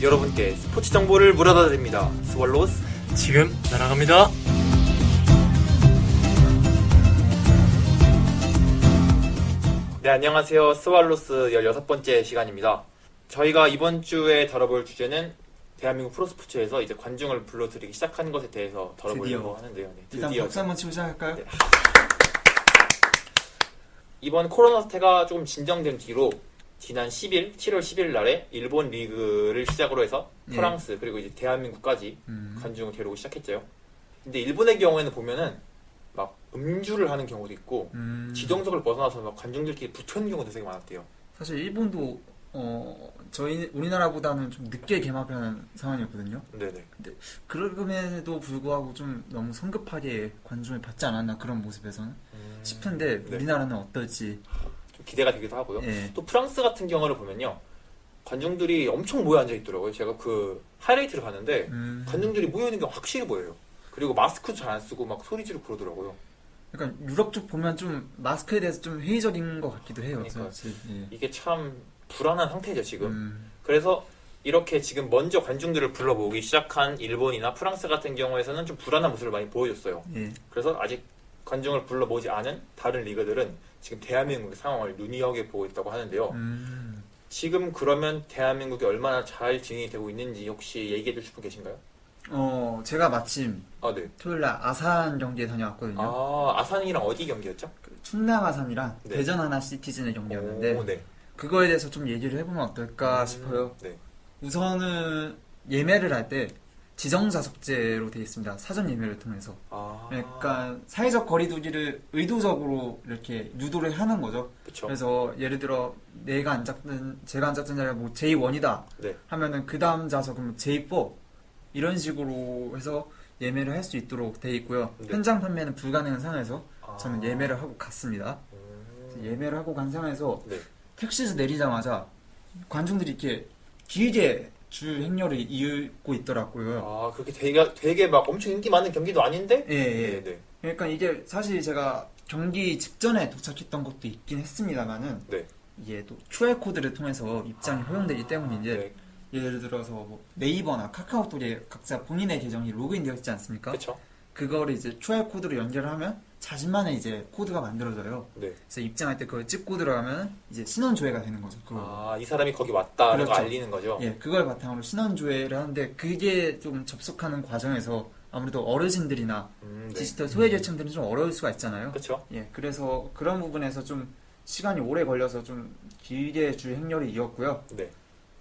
여러분께 스포츠 정보를 물어다 드립니다. 스왈로스 지금 날아갑니다. 네, 안녕하세요. 스왈로스 16번째 시간입니다. 저희가 이번 주에 다뤄볼 주제는 대한민국 프로스포츠에서 이제 관중을 불러들이기 시작한 것에 대해서 다뤄보려고 하는데요. 네, 일단 박수 한번 치고 시작할까요? 네. 이번 코로나 사태가 조금 진정된 뒤로 지난 7월 10일 날에 일본 리그를 시작으로 해서 프랑스 그리고 이제 대한민국까지 관중을 데려오기 시작했죠. 근데 일본의 경우에는 보면은 막 음주를 하는 경우도 있고 지정석을 벗어나서 막 관중들끼리 붙어있는 경우도 되게 많았대요. 사실 일본도 저희 우리나라보다는 좀 늦게 개막하는 상황이었거든요. 네네. 근데 그럼에도 불구하고 좀 너무 성급하게 관중을 받지 않았나 그런 모습에서는 싶은데 네. 우리나라는 어떨지 좀 기대가 되기도 하고요. 예. 또 프랑스 같은 경우를 보면요, 관중들이 엄청 모여 앉아 있더라고요. 제가 그 하이라이트를 봤는데 관중들이 모여 있는 게 확실히 보여요. 그리고 마스크도 잘 안 쓰고 막 소리 지르고 그러더라고요. 그러니까 유럽 쪽 보면 좀 마스크에 대해서 좀 회의적인 것 같기도 해요. 그러니까 사실. 예. 이게 참 불안한 상태죠 지금. 그래서 이렇게 지금 먼저 관중들을 불러 모으기 시작한 일본이나 프랑스 같은 경우에서는 좀 불안한 모습을 많이 보여줬어요. 예. 그래서 아직 관중을 불러 모으지 않은 다른 리그들은 지금 대한민국의 상황을 눈여겨 보고 있다고 하는데요. 지금 그러면 대한민국이 얼마나 잘 진행이 되고 있는지 혹시 얘기해 주실 분 계신가요? 제가 마침 아, 네. 토요일날 아산 경기에 다녀왔거든요. 아산이랑 어디 경기였죠? 충남 아산이랑 네. 대전 하나 시티즌의 경기였는데 오, 네. 그거에 대해서 좀 얘기를 해보면 어떨까 싶어요. 네. 우선은 예매를 할 때 지정자석제로 되어 있습니다. 사전 예매를 통해서. 그러니까 사회적 거리두기를 의도적으로 이렇게 유도를 하는 거죠. 그쵸. 그래서 예를 들어 제가 앉았던 자리가 뭐 J1이다 네. 하면은 그 다음 좌석은 J4 이런 식으로 해서 예매를 할 수 있도록 되어 있고요. 네. 현장 판매는 불가능한 상황에서 저는 예매를 하고 갔습니다. 예매를 하고 간 상황에서 네. 택시에서 내리자마자 관중들이 이렇게 길게 줄 행렬을 이을고 있더라고요. 그렇게 되게 막 엄청 인기 많은 경기도 아닌데? 예. 네. 그러니까 이게 사실 제가 경기 직전에 도착했던 것도 있긴 했습니다만은 네. 이게 또 QR코드를 통해서 입장이 허용되기 때문인데 네. 예를 들어서 뭐 네이버나 카카오톡에 각자 본인의 계정이 로그인되어 있지 않습니까? 그쵸. 그거를 이제 QR코드로 연결하면 자신만의 이제 코드가 만들어져요. 네. 그래서 입장할 때 그걸 찍고 들어가면 이제 신원조회가 되는 거죠. 이 사람이 거기 왔다라고 그렇죠. 알리는 거죠? 예, 그걸 바탕으로 신원조회를 하는데 그게 좀 접속하는 과정에서 아무래도 어르신들이나 네. 디지털 소외계층들은 좀 어려울 수가 있잖아요. 그쵸. 예, 그래서 그런 부분에서 좀 시간이 오래 걸려서 좀 길게 줄 행렬이 이었고요. 네.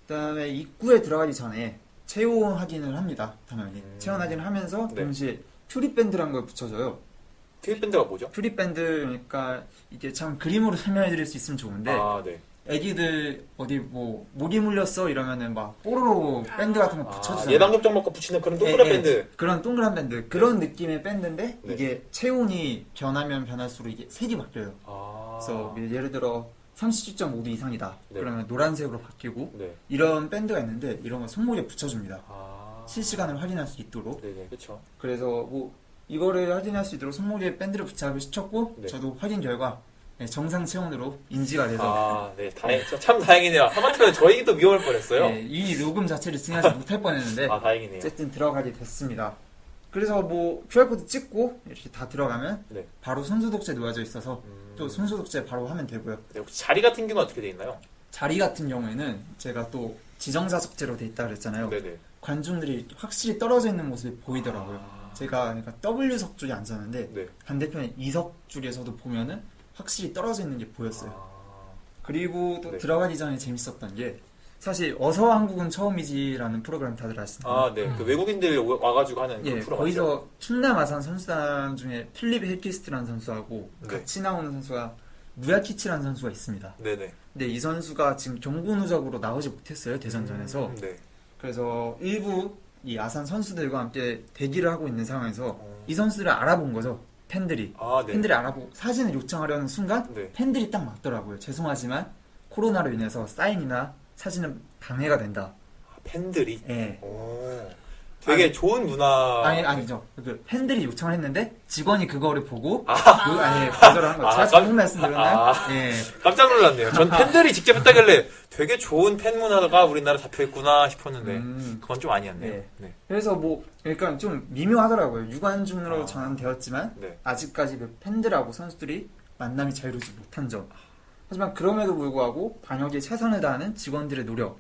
그다음에 입구에 들어가기 전에 체온 확인을 합니다. 당연히 체온 확인을 하면서 네. 동시에 퓨리밴드라는 걸 붙여줘요. 퓨리밴드가 뭐죠? 퓨리밴드 그러니까 이게 참 그림으로 설명해드릴 수 있으면 좋은데 네. 애기들 어디 뭐 모기 물렸어 이러면은 막 뽀로로 밴드 같은 거 붙여주잖아요. 예방접종 먹고 붙이는 그런 동그란 밴드. 그런 동그란 밴드 그런 느낌의 밴드인데 네. 이게 체온이 변하면 변할수록 이게 색이 바뀌어요. 그래서 예를 들어 37.5도 이상이다. 네. 그러면 노란색으로 바뀌고 네. 이런 밴드가 있는데 이런 거 손목에 붙여줍니다. 실시간을 확인할 수 있도록. 네네, 그쵸. 그래서 뭐 이거를 확인할 수 있도록 손목에 밴드를 부착을 시켰고 네. 저도 확인 결과 정상 체온으로 인지가 돼서 네, 참 다행이네요. 하마터면 저희도 위험할 뻔했어요. 네, 이 녹음 자체를 진행하지 못할 뻔했는데 다행이네요. 어쨌든 들어가게 됐습니다. 그래서 뭐 QR코드 찍고 이렇게 다 들어가면 네. 바로 손소독제 놓여져 있어서 또 손소독제 바로 하면 되고요. 네, 혹시 자리 같은 경우는 어떻게 돼 있나요? 자리 같은 경우에는 제가 또 지정자석제로 돼 있다 그랬잖아요. 네네. 관중들이 확실히 떨어져 있는 모습이 보이더라고요. 제가 그러니까 W석 쪽에 앉았는데 네. 반대편에 E석 쪽에서도 보면은 확실히 떨어져 있는 게 보였어요. 그리고 또 네. 들어가기 전에 재밌었던 게 사실 어서 한국은 처음이지라는 프로그램 다들 아시나요? 네. 그 외국인들 와가지고 하는 그 예, 프로 거기서 맞죠? 충남 아산 선수단 중에 필립 헬키스트라는 선수하고 네. 같이 나오는 선수가 무야키치라는 선수가 있습니다. 네네. 근데 이 선수가 지금 경고 누적으로 나오지 못했어요, 대전전에서. 네. 그래서 일부 이 아산 선수들과 함께 대기를 하고 있는 상황에서 이 선수를 알아본 거죠. 팬들이. 네. 팬들이 알아보고 사진을 요청하려는 순간 네. 팬들이 딱 맞더라고요. 죄송하지만 코로나로 인해서 사인이나 사진은 방해가 된다. 팬들이? 예. 되게 좋은 문화. 아니죠. 그 팬들이 요청을 했는데 직원이 그거를 보고 거절을 한 거죠. 제가 잘못 말씀드렸나요? 예. 깜짝 놀랐네요. 전 팬들이 직접 했다길래 되게 좋은 팬 문화가 우리나라 잡혀있구나 싶었는데 그건 좀 아니었네요. 네. 네. 그래서 뭐 그러니까 좀 미묘하더라고요. 유관중으로 전환되었지만 네. 아직까지 그 팬들하고 선수들이 만남이 자유롭지 못한 점. 하지만 그럼에도 불구하고 방역에 최선을 다하는 직원들의 노력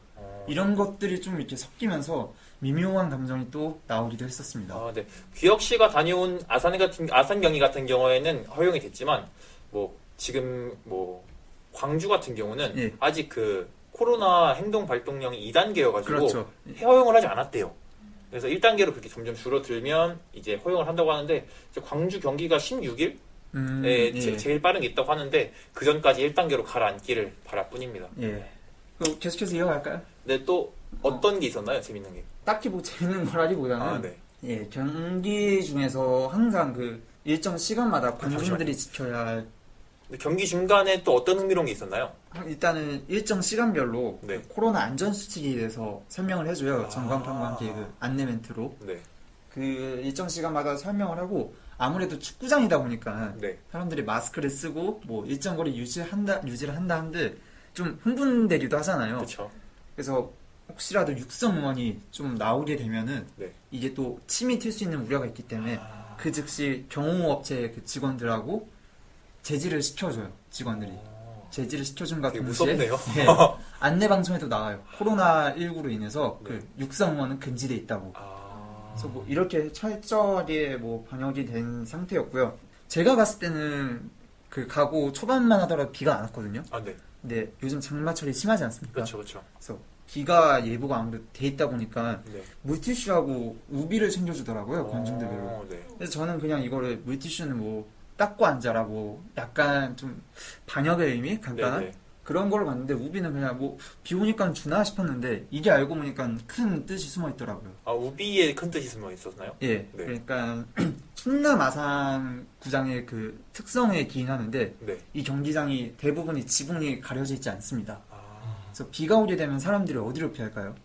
이런 것들이 좀 이렇게 섞이면서 미묘한 감정이 또 나오기도 했었습니다. 네. 귀혁 씨가 다녀온 아산 경기 같은 경우에는 허용이 됐지만 뭐 지금 뭐 광주 같은 경우는 예. 아직 그 코로나 행동 발동령이 2단계여가지고 그렇죠. 허용을 하지 않았대요. 그래서 1단계로 그렇게 점점 줄어들면 이제 허용을 한다고 하는데 이제 광주 경기가 16일 예. 제일 빠른 게 있다고 하는데 그 전까지 1단계로 가라앉기를 바랄 뿐입니다. 예. 그럼 계속해서 이어갈까요? 근데 또 어떤 게 있었나요? 재밌는 게? 딱히 뭐 재밌는 거라기보다는 네. 예, 경기 중에서 항상 그 일정 시간마다 관중들이 지켜야 할 근데 경기 중간에 또 어떤 흥미로운 게 있었나요? 일단은 일정 시간별로 네. 그 코로나 안전수칙에 대해서 설명을 해줘요. 전광판과 함께 그 안내 멘트로. 네. 그 일정 시간마다 설명을 하고 아무래도 축구장이다 보니까 네. 사람들이 마스크를 쓰고 뭐 일정 거리 유지를 한다 한들 좀 흥분되기도 하잖아요. 그렇죠. 그래서 혹시라도 육성 응원이 좀 나오게 되면은 네. 이게 또 침이 튈 수 있는 우려가 있기 때문에 그 즉시 경호업체 그 직원들하고 제지를 시켜줘요. 직원들이 제지를 시켜준 되게 같은 무섭네요. 네, 안내 방송에도 나와요. 코로나19로 인해서 네. 그 육성 응원은 금지돼 있다고. 그래서 뭐 이렇게 철저하게 뭐 방역이 된 상태였고요. 제가 봤을 때는 그 가고 초반만 하더라도 비가 안 왔거든요. 네. 근데 요즘 장마철이 심하지 않습니까? 그렇죠. 그래서 비가 예보가 아무래도 돼 있다 보니까 네. 물티슈하고 우비를 챙겨주더라고요. 관중들별로. 네. 그래서 저는 그냥 이거를 물티슈는 뭐 닦고 앉아라고 약간 좀 반역의 의미? 간단한? 네. 그런 걸 봤는데 우비는 그냥 뭐 비 오니까 주나 싶었는데 이게 알고 보니까 큰 뜻이 숨어 있더라고요. 우비에 큰 뜻이 숨어 있었나요? 예. 네. 그러니까 충남 아산 구장의 그 특성에 기인하는데 네. 이 경기장이 대부분이 지붕이 가려져 있지 않습니다. 그래서 비가 오게 되면 사람들이 어디로 피할까요?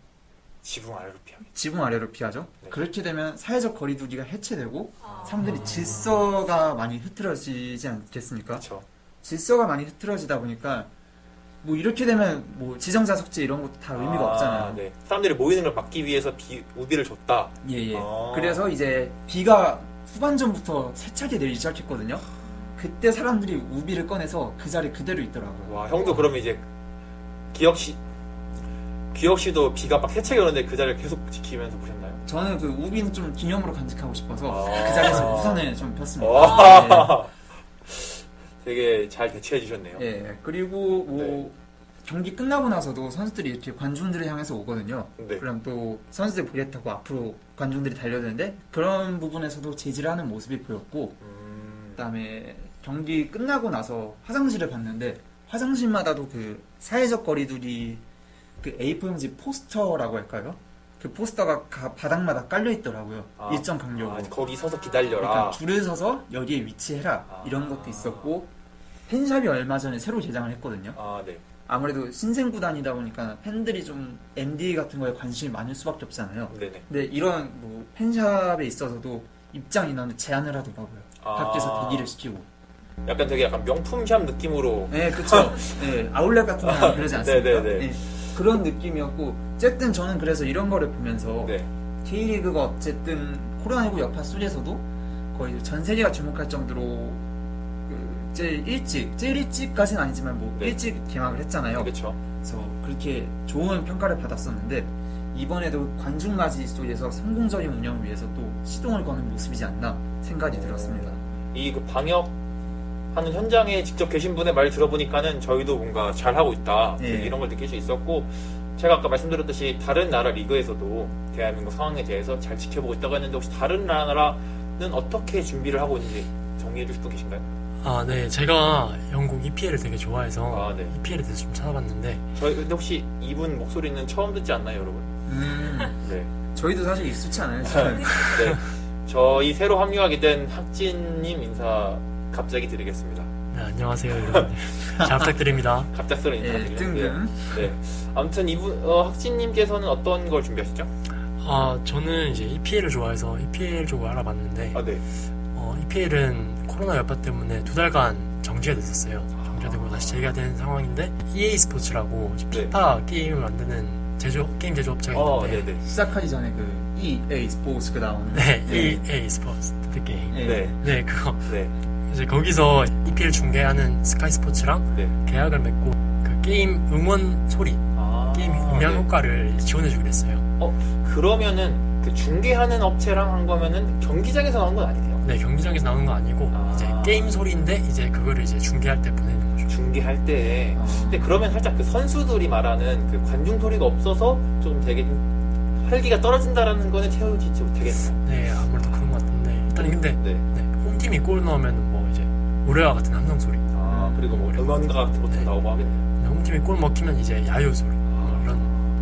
지붕 아래로 피하겠죠. 지붕 아래로 피하죠. 네. 그렇게 되면 사회적 거리두기가 해체되고 사람들이 질서가 많이 흐트러지지 않겠습니까? 그렇죠. 질서가 많이 흐트러지다 보니까 뭐 이렇게 되면 뭐 지정자 석재 이런 것도 다 의미가 없잖아요. 네. 사람들이 모이는 걸 막기 위해서 우비를 줬다. 예. 그래서 이제 비가 후반전부터 세차게 내리기 시작했거든요. 그때 사람들이 우비를 꺼내서 그 자리 그대로 있더라고요. 와, 형도 그러면 이제 귀혁 씨도 비가 막 세차게 오는데 그 자리를 계속 지키면서 보셨나요? 저는 그 우비는 좀 기념으로 간직하고 싶어서 그 자리에서 우산을 좀 폈습니다. 되게 잘 대처해 주셨네요. 예. 그리고 뭐 네. 경기 끝나고 나서도 선수들이 이렇게 관중들을 향해서 오거든요. 네. 그럼 또 선수들 보게 타고 앞으로 관중들이 달려드는데 그런 부분에서도 제지를 하는 모습이 보였고 그다음에 경기 끝나고 나서 화장실을 봤는데 화장실마다도 그 사회적 거리두기 그 A4 용지 포스터라고 할까요? 그 포스터가 바닥마다 깔려 있더라고요. 일정 간격으로. 거기 서서 기다려라. 그러니까 줄을 서서 여기에 위치해라 이런 것도 있었고 팬샵이 얼마 전에 새로 개장을 했거든요. 네. 아무래도 신생 구단이다 보니까 팬들이 좀 MD 같은 거에 관심이 많을 수밖에 없잖아요. 네네. 근데 이런 뭐 팬샵에 있어서도 입장 인원을 제한을 하더라고요. 밖에서 대기를 시키고. 약간 되게 약간 명품샵 느낌으로. 네, 그쵸. 네, 아울렛 같은 거 그러지 않습니까? 네네네. 네, 그런 느낌이었고 어쨌든 저는 그래서 이런 거를 보면서 네. K리그가 어쨌든 코로나19 여파 속에서도 거의 전 세계가 주목할 정도로 제일 일찍까지는 아니지만 뭐 네. 일찍 개막을 했잖아요. 그렇죠. 그래서 그렇게 좋은 평가를 받았었는데 이번에도 관중 맞이 속에서 성공적인 운영을 위해서 또 시동을 거는 모습이지 않나 생각이 들었습니다. 이 그 방역 하는 현장에 직접 계신 분의 말 들어보니까는 저희도 뭔가 잘하고 있다. 네. 이런 걸 느낄 수 있었고 제가 아까 말씀드렸듯이 다른 나라 리그에서도 대한민국 상황에 대해서 잘 지켜보고 있다고 했는데 혹시 다른 나라는 어떻게 준비를 하고 있는지 정리해 주실 분 계신가요? 네. 제가 영국 EPL을 되게 좋아해서 네. EPL에 대해서 좀 찾아봤는데 근데 혹시 이분 목소리는 처음 듣지 않나요, 여러분? 네. 저희도 사실 익숙치 않아요, 지금. 네. 저희 새로 합류하게 된 학진님 인사 갑자기 드리겠습니다. 네, 안녕하세요 여러분들. 잘 부탁드립니다. 갑작스러운 예, 인사드리는데. 뜬금. 네. 아무튼 이분 학진님께서는 어떤 걸 준비하시죠? 저는 이제 EPL을 좋아해서 EPL 쪽을 알아봤는데 아, 네. EPL은 코로나 여파 때문에 2달간 정지가 됐었어요. 정지가 되고 다시 재개가 된 상황인데 EA 스포츠라고 피파 게임을 만드는 게임 제조업체가 있는데 네네. 시작하기 전에 그 EA 스포츠가 나오는 EA 스포츠 게임. 네. 그거. 네. 이제 거기서 EPL 중계하는 스카이 스포츠랑 네. 계약을 맺고 그 게임 응원 소리, 게임 음향 효과를 지원해주기로 했어요. 그러면은 그 중계하는 업체랑 한 거면은 경기장에서 나온 건 아니네요. 네, 경기장에서 나오는 거 아니고 이제 게임 소리인데 이제 그거를 이제 중계할 때 보내는 거죠. 중계할 때. 근데 그러면 살짝 그 선수들이 말하는 그 관중 소리가 없어서 좀 되게 활기가 떨어진다라는 거는 채워지지 못하겠네요. 네, 아무래도 그런 것 같은데 일단 근데 네. 홈팀이 골 넣으면 뭐 이제 우레와 같은 함성 소리. 그리고 뭐 응원가 같은 것도 나오고 하겠네요. 홈팀이 골 먹히면 이제 야유 소리. 뭐 이런.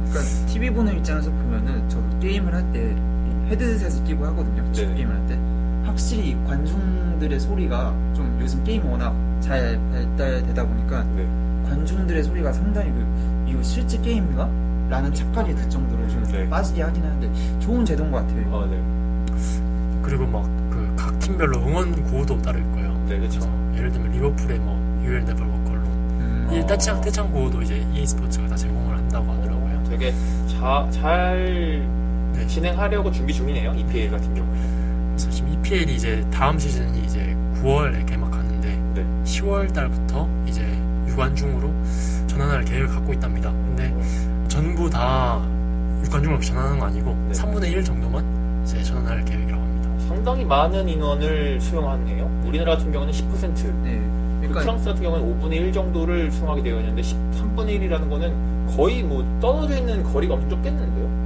그러니까 TV 보는 입장에서 보면은 저도 게임을 할 때 헤드셋을 끼고 하거든요. 네네. 게임을 할 때 확실히 관중들의 소리가 좀 요즘 게임이 워낙 잘 발달되다 보니까 네. 관중들의 소리가 상당히 이거 실제 게임인가? 라는 착각이 들 정도로 좀 네. 빠지게 하긴 하는데 좋은 제도인 것 같아요. 네. 그리고 막 그 각 팀별로 응원 구호도 따로 있고요. 네, 그렇죠. 예를 들면 리버풀의 뭐 You Will Never Walk Alone. 이 떼창 구호도 이제 EA 스포츠가 다 제공을 한다고 하더라고요. 되게 잘 진행하려고 준비 중이네요. EPL 같은 경우에. 그래서 지금 EPL이 이제 다음 시즌이 이제 9월에 개막하는데 네. 10월 달부터 이제 유관중으로 전환할 계획을 갖고 있답니다. 근데 전부 다 유관중으로 전환하는 거 아니고 네. 3분의 1 정도만 이제 전환할 계획이라고 합니다. 상당히 많은 인원을 수용하네요. 우리나라 같은 경우는 10%. 네. 그러니까 프랑스 같은 경우는 5분의 1 정도를 수용하게 되어 있는데 3분의 1이라는 거는 거의 뭐 떨어져 있는 거리가 엄청 좁겠는데요.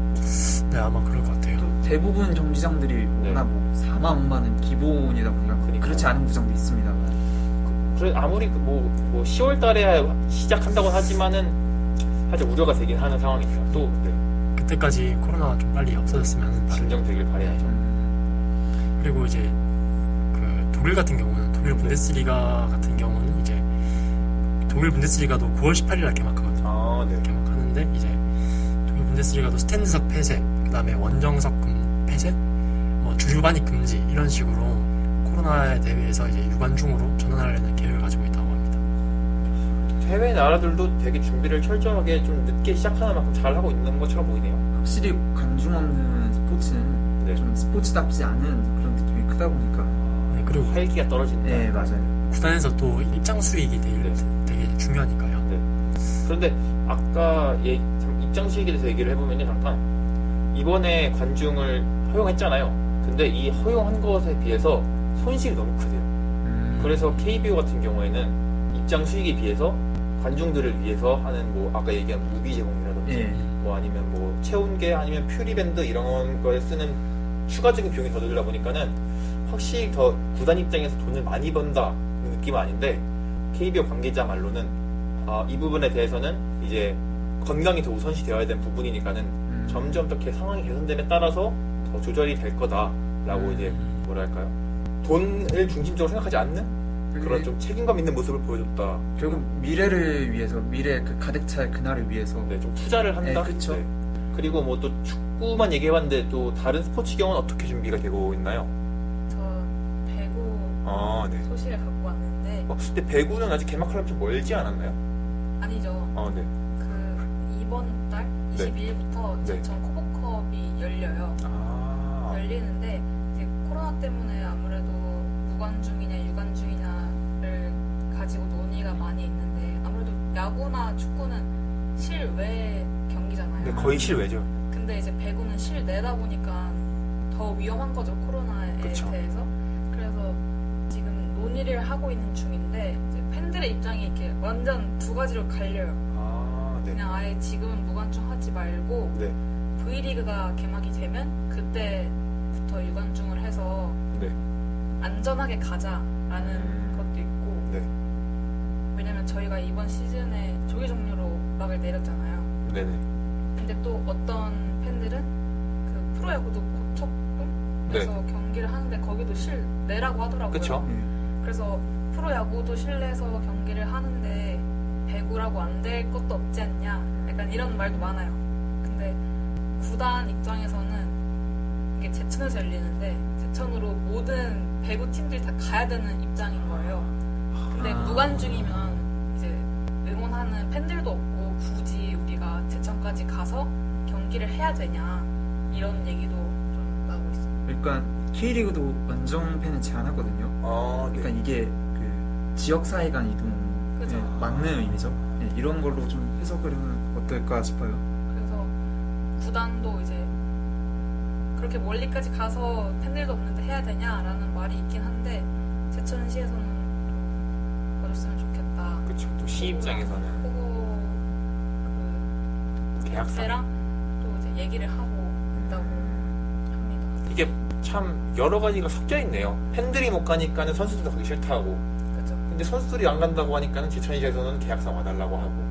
네, 아마 그럴 것 같아요. 또 대부분 경기장들이 워낙 뭐 4만 5만은 기본이다 보니까 그러니까요. 그렇지 않은 구장도 있습니다. 그래 아무리 뭐 10월 달에 시작한다고 하지만은 살짝 우려가 되긴 하는 상황이네요. 또 그때까지 코로나가 좀 빨리 없어졌으면 하는 바람이. 진정되길 바라야죠. 그리고 이제 그 독일 같은 경우는 독일 분데스리가 같은 경우는 이제 독일 분데스리가도 9월 18일날 개막하거든요. 네. 개막하는데 이제 독일 분데스리가도 스탠드석 폐쇄, 그다음에 원정석 폐쇄, 뭐 주류 반입 금지 이런 식으로 코로나에 대비해서 이제 유관중으로 전환하려는 계획을 가지고 있다고 합니다. 해외 나라들도 되게 준비를 철저하게 좀 늦게 시작하는 만큼 잘 하고 있는 것처럼 보이네요. 확실히 관중 없는 스포츠는 좀 스포츠답지 않은 그런 느낌이 크다 보니까. 네, 그리고 활기가 떨어진다. 네, 맞아요. 구단에서 또 입장 수익이 되게 중요하니까요. 그런데 아까 입장 수익에 대해서 얘기를 해보면요, 잠깐 이번에 관중을 허용했잖아요. 근데 이 허용한 것에 비해서 손실이 너무 크대요. 그래서 KBO 같은 경우에는 입장 수익에 비해서 관중들을 위해서 하는 뭐 아까 얘기한 무비 제공이라든지 뭐 아니면 뭐 체온계 아니면 퓨리밴드 이런 거에 쓰는 추가적인 비용이 더 들다 보니까는 확실히 더 구단 입장에서 돈을 많이 번다 느낌은 아닌데 KBO 관계자 말로는 이 부분에 대해서는 이제 건강이 더 우선시 되어야 되는 부분이니까는 점점 더 상황이 개선됨에 따라서 더 조절이 될 거다라고 이제 뭐랄까요, 돈을 중심적으로 생각하지 않는 그런 좀 책임감 있는 모습을 보여줬다. 결국 미래를 위해서, 미래 그 가득 찰 그날을 위해서 좀 투자를 한다. 네, 그쵸. 그리고 뭐 또 축구만 얘기해봤는데 또 다른 스포츠 경우는 어떻게 준비가 되고 있나요? 저 배구 소식을 갖고 왔는데. 근데 배구는 아직 개막하려면 좀 멀지 않았나요? 아니죠. 네. 그 이번 달 22일부터 제천 코보컵이 열려요. 열리는데 이제 코로나 때문에 아무래도 무관중이냐 유관중이냐를 가지고 논의가 많이 있는데 아무래도 야구나 축구는 실외 경기잖아요. 네, 거의 실외죠. 근데 이제 배구는 실내다 보니까 더 위험한 거죠, 코로나에 그쵸. 대해서. 그래서 지금 논의를 하고 있는 중인데 이제 팬들의 입장이 이렇게 완전 두 가지로 갈려요. 그냥 아예 지금은 무관중 하지 말고 V리그가 개막이 되면 그때부터 유관중을 해서 안전하게 가자라는 것도 있고. 왜냐면 저희가 이번 시즌에 조기 종료로 막을 내렸잖아요. 근데 또 어떤 팬들은 그 프로야구도 고척돔에서 경기를 하는데 거기도 실내라고 하더라고요. 그쵸? 그래서 프로야구도 실내에서 경기를 하는데 배구라고 안 될 것도 없지 않냐, 약간 이런 말도 많아요. 근데 구단 입장에서는 이게 제천에서 열리는데 제천으로 모든 배구 팀들이 다 가야 되는 입장인 거예요. 근데 무관중이면 이제 응원하는 팬들도 없고 굳이 우리가 제천까지 가서 경기를 해야 되냐 이런 얘기도 좀 나오고 있어요. 그러니까 K리그도 원정팬은 제한하거든요. 네. 그러니까 이게 그 지역사회 간 이동 그죠. 맞는 의미죠. 네, 이런 걸로 좀 해석을 하면 어떨까 싶어요. 그래서 구단도 이제 그렇게 멀리까지 가서 팬들도 없는데 해야 되냐라는 말이 있긴 한데 제천시에서는 좀 봐줬으면 좋겠다. 그쵸. 또 시 입장에서는 호구 그 계약상 랑 또 이제 얘기를 하고 있다고 합니다. 이게 참 여러 가지가 섞여 있네요. 팬들이 못 가니까는 선수들도 가기 싫다고. 그죠. 근데 선수들이 안 간다고 하니까는 제천시에서는 계약상 와달라고 하고.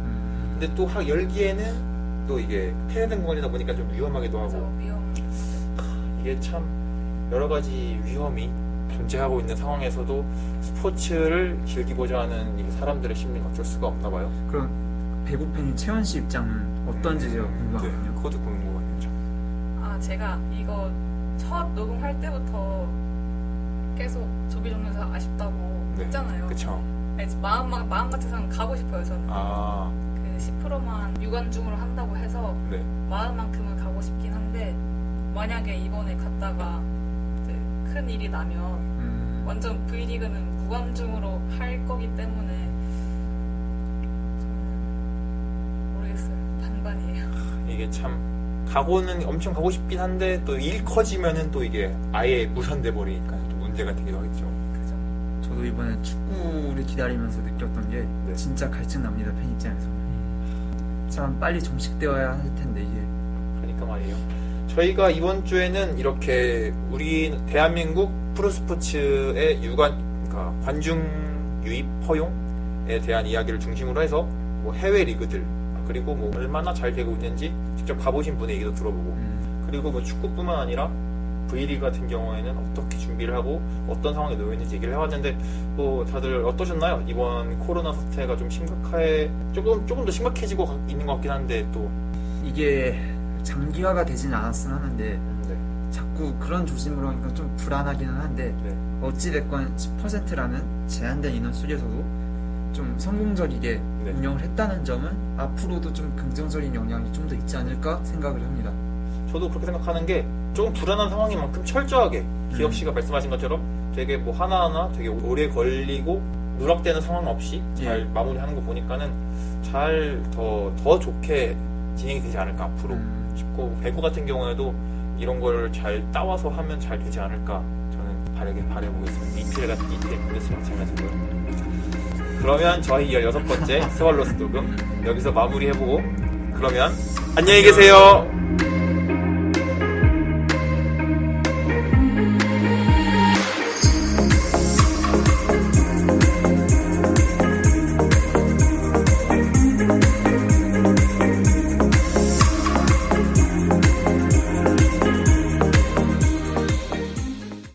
근데 또 열기에는 또 이게 폐쇄된 공간이다 보니까 좀 위험하기도 그래서 하고. 위험하죠. 이게 참 여러 가지 위험이 존재하고 있는 상황에서도 스포츠를 즐기고자 하는 이 사람들의 심리는 어쩔 수가 없나 봐요. 그럼 배구 팬인 채원 씨 입장은 어떤지 제가 궁금하거든요. 그것도 궁금하네요. 아 제가 이거 첫 녹음할 때부터 계속 조비종에서 아쉽다고 네. 했잖아요. 그쵸. 아니, 마음 같아서는 가고 싶어요. 저는 아, 그 10%만 유관중으로 한다고 해서 네. 마음만큼은 가고 싶긴 한데 만약에 이번에 갔다가 이제 큰 일이 나면 완전 V리그는 무관중으로 할 거기 때문에 저는 모르겠어요. 반반이에요. 이게 참 가고는 엄청 가고 싶긴 한데 또 일 커지면은 또 이게 아예 무산돼 버리니까 좀 문제가 되기도 하겠죠. 그죠? 저도 이번에 축구를 기다리면서 느꼈던 게 네. 진짜 갈증 납니다. 팬 입장에서는. 참 빨리 종식되어야 할 텐데 이게. 그러니까 말이에요. 저희가 이번 주에는 이렇게 우리 대한민국 프로스포츠의 그러니까 관중 유입 허용에 대한 이야기를 중심으로 해서 뭐 해외 리그들 그리고 뭐 얼마나 잘 되고 있는지 직접 가보신 분의 얘기도 들어보고 그리고 뭐 축구뿐만 아니라 V리그 같은 경우에는 어떻게 준비를 하고 어떤 상황에 놓여 있는지 얘기를 해봤는데 뭐 다들 어떠셨나요? 이번 코로나 사태가 좀 조금 더 심각해지고 있는 것 같긴 한데 또 이게 장기화가 되진 않았으면 하는데 네. 자꾸 그런 조짐으로 하니까 좀 불안하기는 한데 네. 어찌됐건 10%라는 제한된 인원 수에서도 좀 성공적이게 네. 운영을 했다는 점은 앞으로도 좀 긍정적인 영향이 좀 더 있지 않을까 생각을 합니다. 저도 그렇게 생각하는 게 조금 불안한 상황인 만큼 철저하게 기혁 씨가 말씀하신 것처럼 되게 뭐 하나하나 되게 오래 걸리고 누락되는 상황 없이 잘 예. 마무리하는 거 보니까는 잘 더 좋게 진행이 되지 않을까 앞으로 싶고 배구 같은 경우에도 이런 걸 잘 따와서 하면 잘 되지 않을까 저는 바라보겠습니다. 이틀 분데스리가 마찬가지고요. 그러면 저희 16번째 스왈로스 녹음 여기서 마무리해보고 그러면 안녕히 계세요.